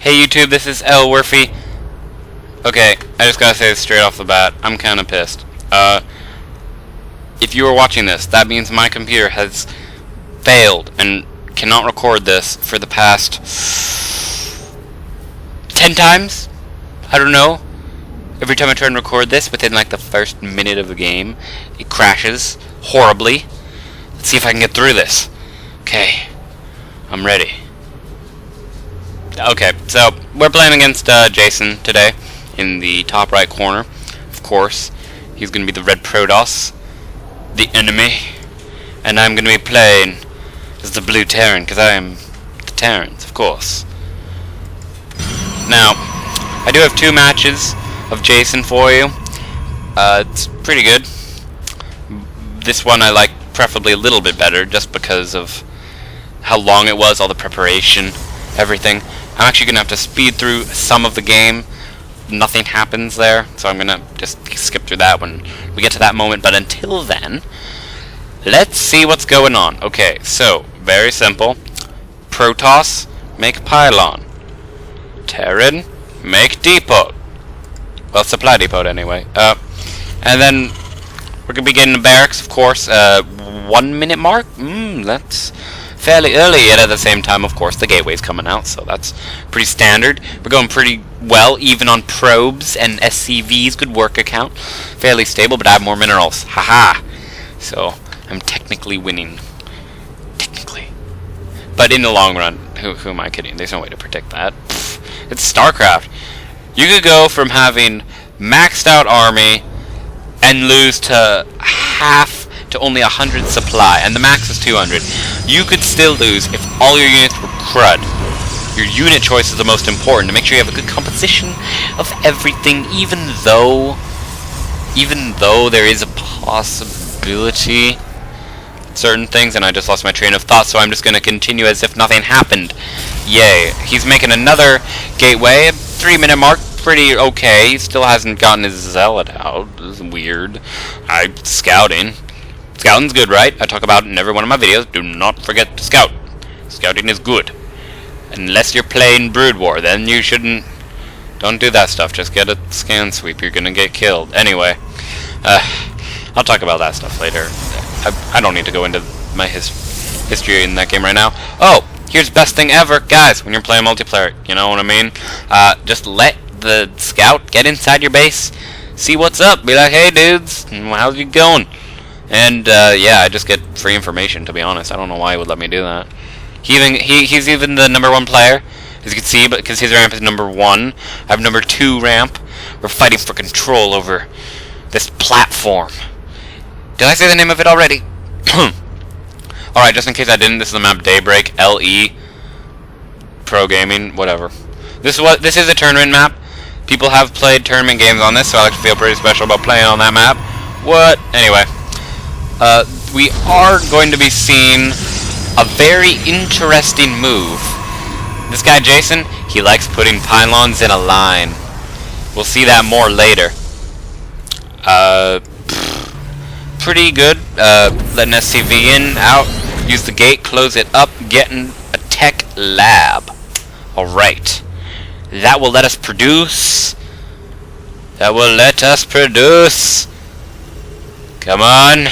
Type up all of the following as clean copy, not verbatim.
Hey YouTube, this is Elwirfy. Okay, I just gotta say this straight off the bat. I'm kinda pissed. If you are watching this, that means my computer has failed and cannot record this for the past 10 times? I don't know. Every time I try and record this, within like the first minute of the game, it crashes horribly. Let's see if I can get through this. Okay, I'm ready. Okay, so we're playing against Jason today in the top right corner. Of course, he's going to be the red Protoss, the enemy, and I'm going to be playing as the blue Terran because I am the Terrans, of course. Now, I do have 2 matches of Jason for you. It's pretty good. This one I like preferably a little bit better just because of how long it was, all the preparation, everything. I'm actually going to have to speed through some of the game. Nothing happens there, so I'm going to just skip through that when we get to that moment. But until then, let's see what's going on. Okay, so, very simple. Protoss, make pylon. Terran, make depot. Well, supply depot anyway. And then we're going to be getting the barracks, of course. 1 minute mark? That's fairly early, yet at the same time, of course, the gateway's coming out, so that's pretty standard. We're going pretty well, even on probes and SCVs, good work account. Fairly stable, but I have more minerals. Haha! So, I'm technically winning. Technically. But in the long run, who am I kidding? There's no way to predict that. Pfft, it's StarCraft. You could go from having maxed out army and lose to half to only 100 supply, and the max is 200. You could still lose if all your units were crud. Your unit choice is the most important to make sure you have a good composition of everything, even though there is a possibility certain things, and I just lost my train of thought, so I'm just going to continue as if nothing happened. Yay. He's making another gateway, 3 minute mark, pretty okay. He still hasn't gotten his zealot out. This is weird. Scouting. Scouting's good, right? I talk about it in every one of my videos. Do not forget to scout. Scouting is good. Unless you're playing Brood War, then you shouldn't. Don't do that stuff. Just get a scan sweep. You're gonna get killed. Anyway, I'll talk about that stuff later. I don't need to go into my history in that game right now. Oh, here's best thing ever, guys. When you're playing multiplayer, you know what I mean? Just let the scout get inside your base, see what's up. Be like, hey, dudes, how's it going? And yeah, I just get free information, to be honest. I don't know why he would let me do that. He's even the #1 player, as you can see, but because his ramp is #1. I have #2 ramp. We're fighting for control over this platform. Did I say the name of it already? Alright, just in case I didn't, this is the map Daybreak, LE, Pro Gaming, whatever. This is a tournament map. People have played tournament games on this, so I like to feel pretty special about playing on that map. What? Anyway. We are going to be seeing a very interesting move. This guy Jason, he likes putting pylons in a line. We'll see that more later. Pretty good. Letting SCV in, out, use the gate, close it up, getting a tech lab. Alright. That will let us produce. That will let us produce. Come on.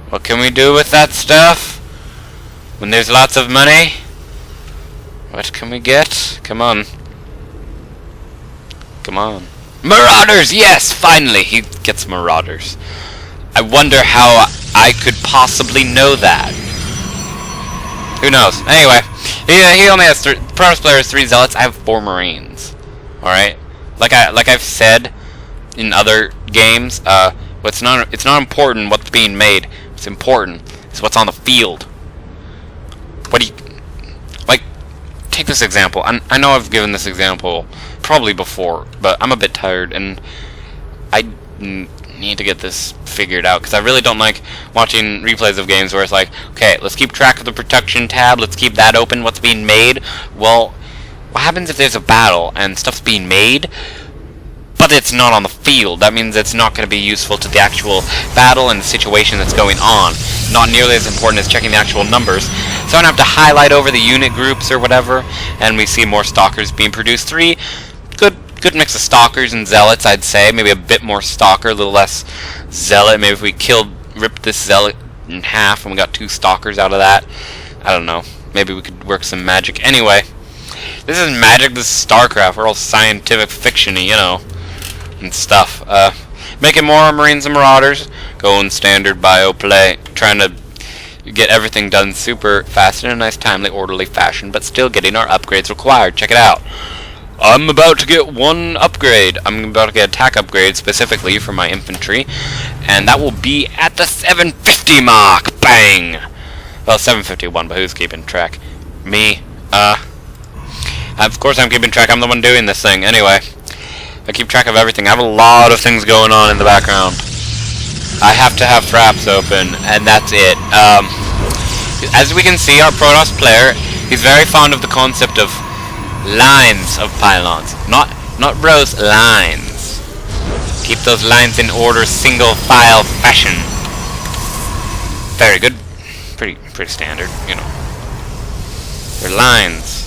What can we do with that stuff? When there's lots of money? What can we get? Come on. Come on. Marauders! Yes! Finally! He gets Marauders. I wonder how I could possibly know that. Who knows? Anyway. He only has Protoss player has 3 Zealots. I have 4 Marines. Alright? Like I've said in other games, it's not important what's being made. What's important is what's on the field. What do you... Like, take this example. I know I've given this example probably before, but I'm a bit tired, and I need to get this figured out, because I really don't like watching replays of games where it's like, okay, let's keep track of the production tab, let's keep that open, what's being made. Well, what happens if there's a battle and stuff's being made, but it's not on the field. That means it's not going to be useful to the actual battle and the situation that's going on. Not nearly as important as checking the actual numbers. So I don't have to highlight over the unit groups or whatever, and we see more stalkers being produced. 3, good mix of stalkers and zealots, I'd say. Maybe a bit more stalker, a little less zealot. Maybe if we ripped this zealot in half and we got 2 stalkers out of that. I don't know. Maybe we could work some magic. Anyway, this isn't magic, this is StarCraft. We're all scientific fiction-y, you know, and stuff. Making more Marines and Marauders. Going standard bio play. Trying to get everything done super fast in a nice, timely, orderly fashion, but still getting our upgrades required. Check it out. I'm about to get 1 upgrade. I'm about to get attack upgrade specifically for my infantry, and that will be at the 750 mark. Bang! Well, 751, but who's keeping track? Me. Of course I'm keeping track. I'm the one doing this thing. Anyway, I keep track of everything. I have a lot of things going on in the background. I have to have fraps open, and that's it. As we can see, our Protoss player, he's very fond of the concept of lines of pylons, not rows, lines. Keep those lines in order, single file fashion. Very good, pretty standard, you know. They're lines.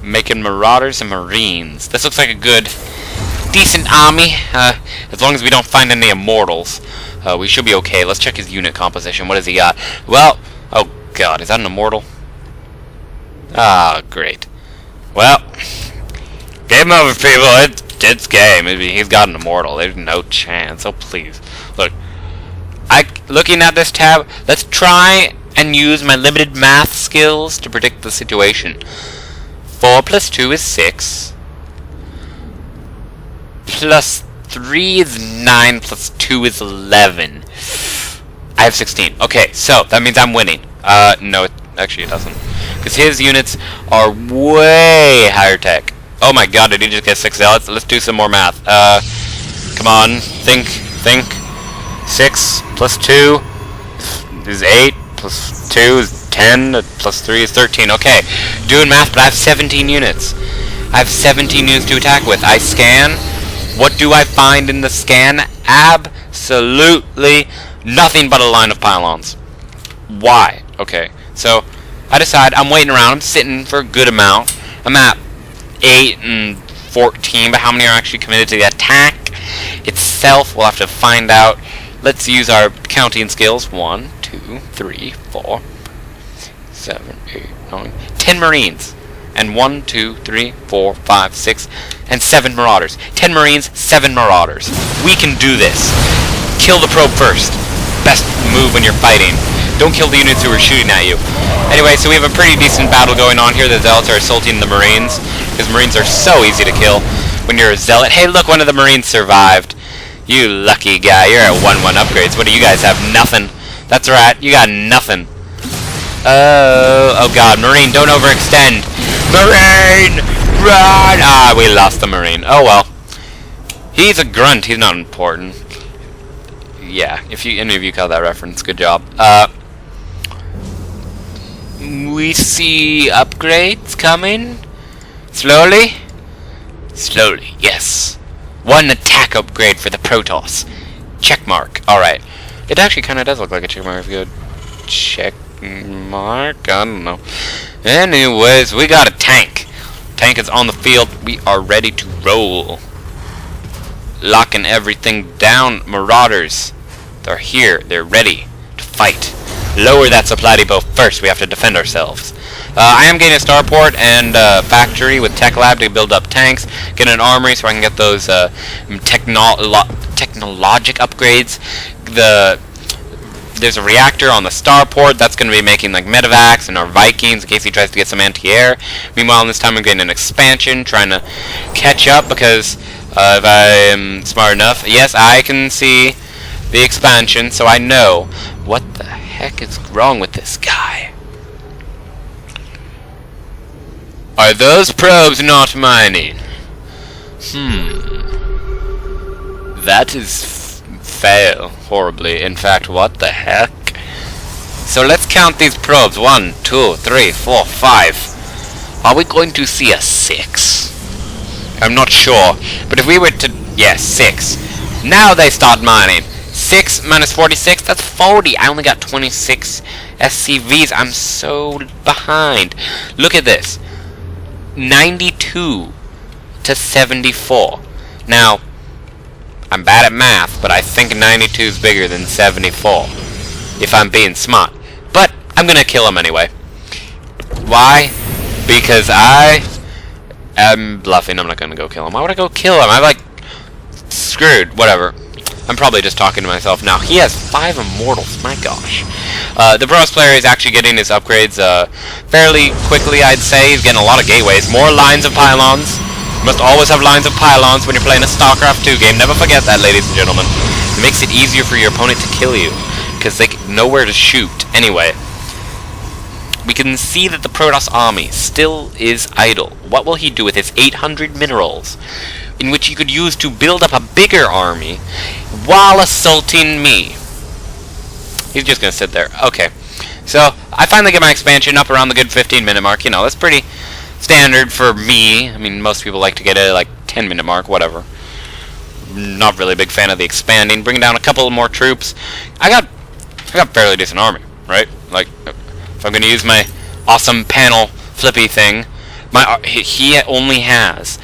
Making Marauders and Marines. This looks like a good, decent army. As long as we don't find any Immortals. We should be okay. Let's check his unit composition. What has he got? Well, oh god, is that an Immortal? Ah, great. Well, game over, people. It's game. He's got an Immortal. There's no chance. Oh, please. Look, looking at this tab, let's try and use my limited math skills to predict the situation. 4 plus 2 is 6. Plus 3 is 9, plus 2 is 11. I have 16. Okay, so that means I'm winning. No, actually it doesn't. Because his units are way higher tech. Oh my god, did he just get 6 zealots? Let's do some more math. Come on, think. 6 plus 2 is 8, plus 2 is 10, plus 3 is 13. Okay, doing math, but I have 17 units. I have 17 units to attack with. I scan. What do I find in the scan? Absolutely nothing but a line of pylons. Why? Okay, so I decide I'm waiting around. I'm sitting for a good amount. I'm at 8 and 14, but how many are actually committed to the attack itself? We'll have to find out. Let's use our counting skills. 1, 2, 3, 4, 7, 8, 9, 10 Marines. And 1, 2, 3, 4, 5, 6, and 7 Marauders. 10 Marines, 7 Marauders. We can do this. Kill the probe first. Best move when you're fighting. Don't kill the units who are shooting at you. Anyway, so we have a pretty decent battle going on here. The Zealots are assaulting the Marines, because Marines are so easy to kill when you're a Zealot. Hey, look, one of the Marines survived. You lucky guy. You're at 1-1 upgrades. What do you guys have? Nothing. That's right. You got nothing. Oh god, Marine, don't overextend. Marine! Run! Ah, we lost the Marine. Oh well. He's a grunt, he's not important. Yeah, if any of you caught that reference, good job. We see upgrades coming. Slowly? Slowly, yes. 1 attack upgrade for the Protoss. Checkmark. Alright. It actually kinda does look like a checkmark if you go check mark? I don't know. Anyways, we got a tank. Tank is on the field. We are ready to roll. Locking everything down. Marauders. They're here. They're ready to fight. Lower that supply depot first. We have to defend ourselves. I am getting a starport and factory with tech lab to build up tanks. Get an armory so I can get those technologic upgrades. There's a reactor on the starport that's going to be making like medevacs and our Vikings in case he tries to get some anti-air. Meanwhile, this time I'm getting an expansion, trying to catch up because if I'm smart enough, yes, I can see the expansion, so I know what the heck is wrong with this guy. Are those probes not mining? That is fail horribly. In fact, what the heck? So let's count these probes. 1, 2, 3, 4, 5. Are we going to see a 6? I'm not sure. But if we were to... Yes, 6. Now they start mining. 6 minus 46, that's 40. I only got 26 SCVs. I'm so behind. Look at this. 92 to 74. Now, I'm bad at math, but I think 92 is bigger than 74. If I'm being smart. But I'm gonna kill him anyway. Why? Because I am bluffing. I'm not gonna go kill him. Why would I go kill him? I'm like screwed. Whatever. I'm probably just talking to myself now. He has 5 immortals. My gosh. The bronze player is actually getting his upgrades fairly quickly, I'd say. He's getting a lot of gateways. More lines of pylons. You must always have lines of pylons when you're playing a StarCraft 2 game. Never forget that, ladies and gentlemen. It makes it easier for your opponent to kill you, because they know where to shoot. Anyway, we can see that the Protoss army still is idle. What will he do with his 800 minerals, in which he could use to build up a bigger army while assaulting me? He's just gonna sit there. Okay, so I finally get my expansion up around the good 15-minute mark. You know, that's pretty standard for me. I mean, most people like to get it at like 10-minute mark, whatever. Not really a big fan of the expanding. Bring down a couple more troops. I got fairly decent army, right? Like, if I'm gonna use my awesome panel flippy thing, he only has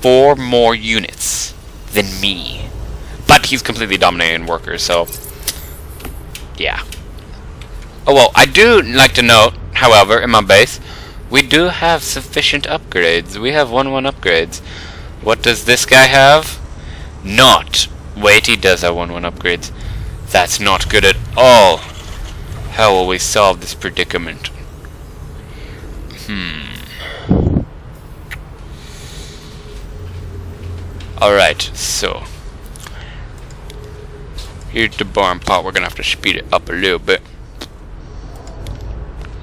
4 more units than me. But he's completely dominating workers, so yeah. Oh well, I do like to note, however, in my base, we do have sufficient upgrades. We have 1-1 upgrades. What does this guy have? Not. Wait, he does have 1-1 upgrades. That's not good at all. How will we solve this predicament? Alright, so here's the barn part. We're gonna have to speed it up a little bit.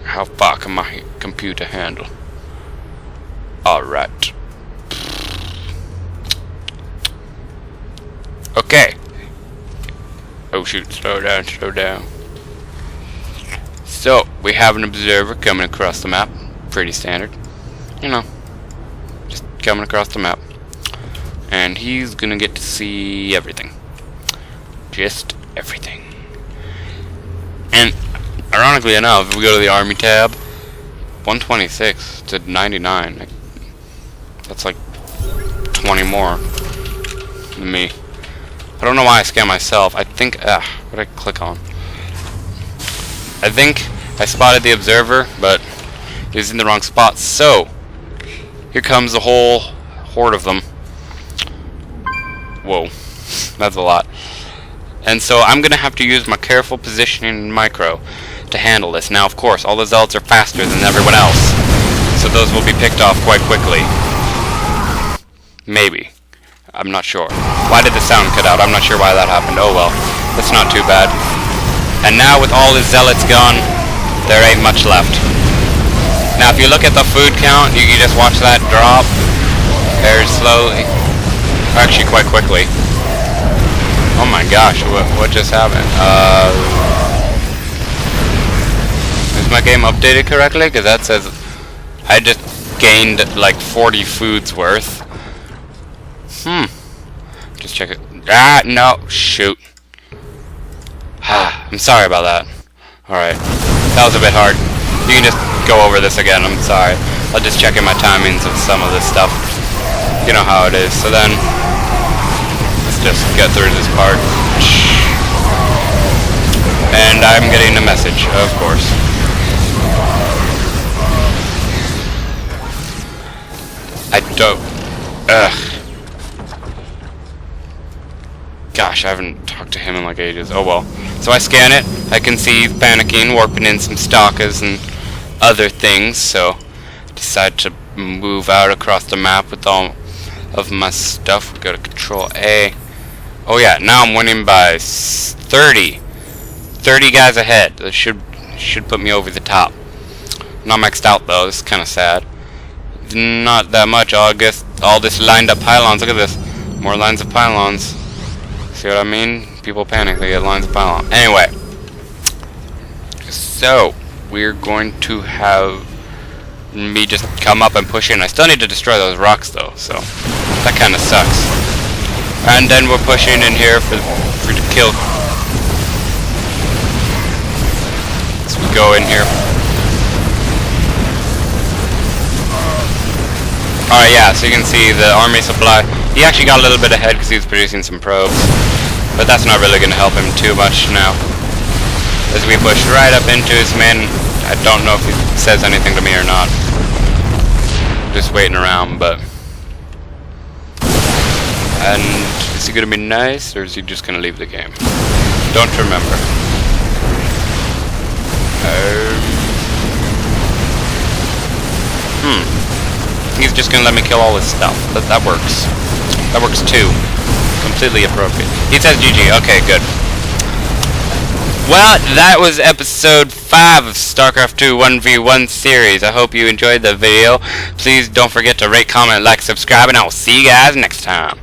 How far can my computer handle? Alright. Okay. Oh shoot, slow down, slow down. So, we have an observer coming across the map. Pretty standard. You know, just coming across the map. And he's gonna get to see everything. Just everything. And ironically enough, if we go to the army tab, 126 to 99. That's like 20 more than me. I don't know why I scanned myself. I think, what did I click on? I think I spotted the observer, but he was in the wrong spot. So, here comes the whole horde of them. Whoa, that's a lot. And so I'm going to have to use my careful positioning in micro to handle this. Now, of course, all the zealots are faster than everyone else, so those will be picked off quite quickly. Maybe. I'm not sure. Why did the sound cut out? I'm not sure why that happened. Oh well, that's not too bad. And now with all his zealots gone, there ain't much left. Now if you look at the food count, you can just watch that drop very slowly. Actually quite quickly. Oh my gosh, what just happened? Is my game updated correctly? Because that says I just gained like 40 foods worth. Just check it. Ah, no, shoot. I'm sorry about that. Alright, that was a bit hard. You can just go over this again, I'm sorry. I'll just check in my timings of some of this stuff. You know how it is. So then, let's just get through this part. And I'm getting a message, of course. I don't... Ugh. Gosh, I haven't talked to him in like ages. Oh well. So I scan it. I can see he's panicking, warping in some stalkers and other things. So decide to move out across the map with all of my stuff. We go to Control A. Oh yeah, now I'm winning by 30 guys ahead. That should put me over the top. Not maxed out though. This is kind of sad. Not that much. I guess all this lined up pylons. Look at this. More lines of pylons. See what I mean? People panic, they get lines of pylon. Anyway, So, we're going to have me just come up and push in. I still need to destroy those rocks though, so that kind of sucks. And then we're pushing in here for the kill. So we go in here. Alright, yeah, so you can see the army supply. He actually got a little bit ahead because he was producing some probes. But that's not really going to help him too much now. As we push right up into his men. I don't know if he says anything to me or not. Just waiting around, but... And is he going to be nice, or is he just going to leave the game? Don't remember. He's just going to let me kill all his stuff. That works. That works too. Completely appropriate. He says GG. Okay, good. Well, that was episode 5 of StarCraft 2 1v1 series. I hope you enjoyed the video. Please don't forget to rate, comment, like, subscribe, and I will see you guys next time.